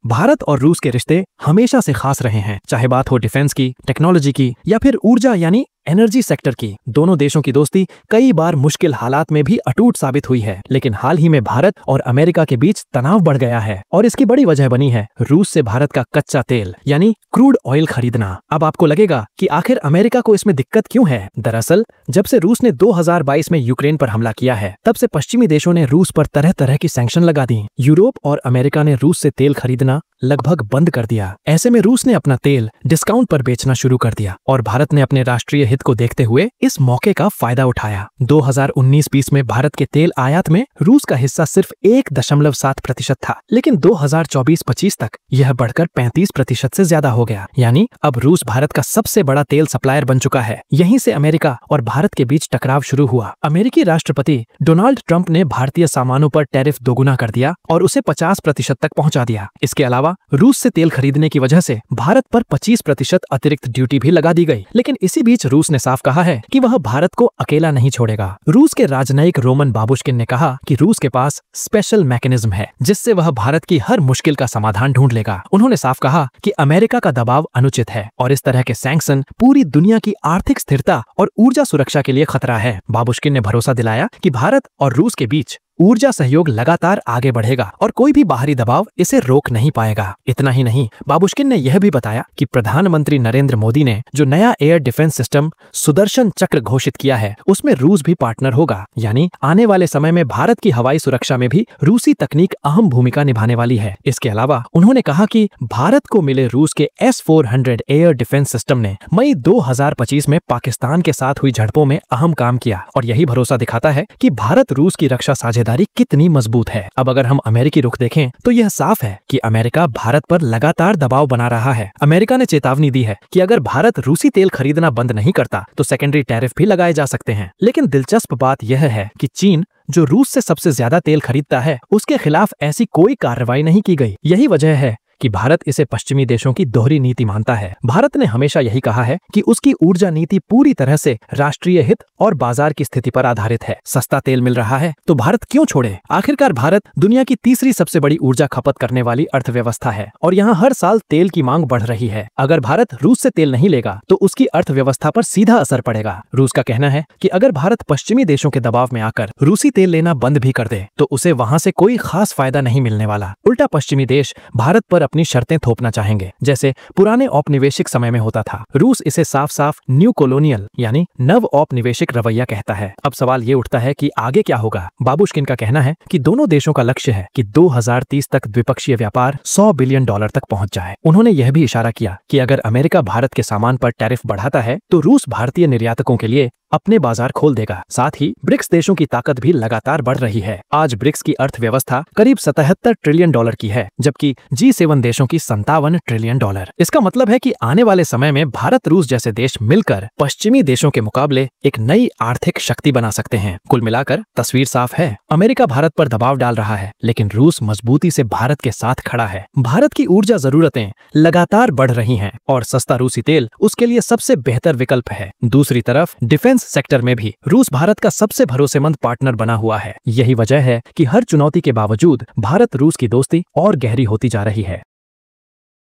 भारत और रूस के रिश्ते हमेशा से खास रहे हैं, चाहे बात हो डिफेंस की, टेक्नोलॉजी की या फिर ऊर्जा यानी एनर्जी सेक्टर की। दोनों देशों की दोस्ती कई बार मुश्किल हालात में भी अटूट साबित हुई है, लेकिन हाल ही में भारत और अमेरिका के बीच तनाव बढ़ गया है और इसकी बड़ी वजह बनी है रूस से भारत का कच्चा तेल यानी क्रूड ऑयल खरीदना। अब आपको लगेगा कि आखिर अमेरिका को इसमें दिक्कत क्यों है। दरअसल जब से रूस ने 2022 में यूक्रेन पर हमला किया है, तब से पश्चिमी देशों ने रूस पर तरह तरह की सैंक्शन लगा दी। यूरोप और अमेरिका ने रूस से तेल खरीदना लगभग बंद कर दिया। ऐसे में रूस ने अपना तेल डिस्काउंट पर बेचना शुरू कर दिया और भारत ने अपने राष्ट्रीय हित को देखते हुए इस मौके का फायदा उठाया। 2019-20 में भारत के तेल आयात में रूस का हिस्सा सिर्फ 1.7% था, लेकिन 2024-25 तक यह बढ़कर 35% से ज्यादा हो गया। यानी अब रूस भारत का सबसे बड़ा तेल सप्लायर बन चुका है। यहीं से अमेरिका और भारत के बीच टकराव शुरू हुआ। अमेरिकी राष्ट्रपति डोनाल्ड ट्रंप ने भारतीय सामानों पर टैरिफ दोगुना कर दिया और उसे 50% तक पहुंचा दिया। इसके अलावा रूस से तेल खरीदने की वजह से भारत पर 25% अतिरिक्त ड्यूटी भी लगा दी गई। लेकिन इसी बीच रूस ने साफ कहा है कि वह भारत को अकेला नहीं छोड़ेगा। रूस के राजनयिक रोमन बाबुश्किन ने कहा कि रूस के पास स्पेशल मैकेनिज्म है जिससे वह भारत की हर मुश्किल का समाधान ढूंढ लेगा। उन्होंने साफ कहा कि अमेरिका का दबाव अनुचित है और इस तरह के सैंक्शन पूरी दुनिया की आर्थिक स्थिरता और ऊर्जा सुरक्षा के लिए खतरा है। बाबुश्किन ने भरोसा दिलाया कि भारत और रूस के बीच ऊर्जा सहयोग लगातार आगे बढ़ेगा और कोई भी बाहरी दबाव इसे रोक नहीं पाएगा। इतना ही नहीं, बाबुश्किन ने यह भी बताया कि प्रधानमंत्री नरेंद्र मोदी ने जो नया एयर डिफेंस सिस्टम सुदर्शन चक्र घोषित किया है, उसमें रूस भी पार्टनर होगा। यानी आने वाले समय में भारत की हवाई सुरक्षा में भी रूसी तकनीक अहम भूमिका निभाने वाली है। इसके अलावा उन्होंने कहा कि भारत को मिले रूस के S-400 एयर डिफेंस सिस्टम ने मई 2025 में पाकिस्तान के साथ हुई झड़पों में अहम काम किया और यही भरोसा दिखाता है कि भारत रूस की रक्षा साझेदारी कितनी मजबूत है। अब अगर हम अमेरिकी रुख देखें तो यह साफ है कि अमेरिका भारत पर लगातार दबाव बना रहा है। अमेरिका ने चेतावनी दी है कि अगर भारत रूसी तेल खरीदना बंद नहीं करता तो सेकेंडरी टैरिफ भी लगाए जा सकते हैं। लेकिन दिलचस्प बात यह है कि चीन, जो रूस से सबसे ज्यादा तेल खरीदता है, उसके खिलाफ ऐसी कोई कार्रवाई नहीं की गई। यही वजह है कि भारत इसे पश्चिमी देशों की दोहरी नीति मानता है। भारत ने हमेशा यही कहा है कि उसकी ऊर्जा नीति पूरी तरह से राष्ट्रीय हित और बाजार की स्थिति पर आधारित है। सस्ता तेल मिल रहा है तो भारत क्यों छोड़े। आखिरकार भारत दुनिया की तीसरी सबसे बड़ी ऊर्जा खपत करने वाली अर्थव्यवस्था है और यहाँ हर साल तेल की मांग बढ़ रही है। अगर भारत रूस से तेल नहीं लेगा तो उसकी अर्थव्यवस्था पर सीधा असर पड़ेगा। रूस का कहना है कि अगर भारत पश्चिमी देशों के दबाव में आकर रूसी तेल लेना बंद भी कर दे तो उसे वहाँ से कोई खास फायदा नहीं मिलने वाला। उल्टा पश्चिमी देश भारत पर अपनी शर्तें थोपना चाहेंगे, जैसे पुराने औपनिवेशिक समय में होता था। रूस इसे साफ साफ न्यू कॉलोनियल यानी नव औपनिवेशिक रवैया कहता है। अब सवाल ये उठता है कि आगे क्या होगा। बाबुश्किन का कहना है कि दोनों देशों का लक्ष्य है कि 2030 तक द्विपक्षीय व्यापार $100 बिलियन तक पहुंच जाए। उन्होंने यह भी इशारा किया कि अगर अमेरिका भारत के सामान पर टैरिफ बढ़ाता है तो रूस भारतीय निर्यातकों के लिए अपने बाजार खोल देगा। साथ ही ब्रिक्स देशों की ताकत भी लगातार बढ़ रही है। आज ब्रिक्स की अर्थव्यवस्था करीब $77 ट्रिलियन की है, जबकि G7 देशों की $57 ट्रिलियन। इसका मतलब है कि आने वाले समय में भारत रूस जैसे देश मिलकर पश्चिमी देशों के मुकाबले एक नई आर्थिक शक्ति बना सकते हैं। कुल मिलाकर तस्वीर साफ है। अमेरिका भारत पर दबाव डाल रहा है, लेकिन रूस मजबूती से भारत के साथ खड़ा है। भारत की ऊर्जा जरूरतें लगातार बढ़ रही हैं और सस्ता रूसी तेल उसके लिए सबसे बेहतर विकल्प है। दूसरी तरफ डिफेंस सेक्टर में भी रूस भारत का सबसे भरोसेमंद पार्टनर बना हुआ है। यही वजह है कि हर चुनौती के बावजूद भारत रूस की दोस्ती और गहरी होती जा रही है।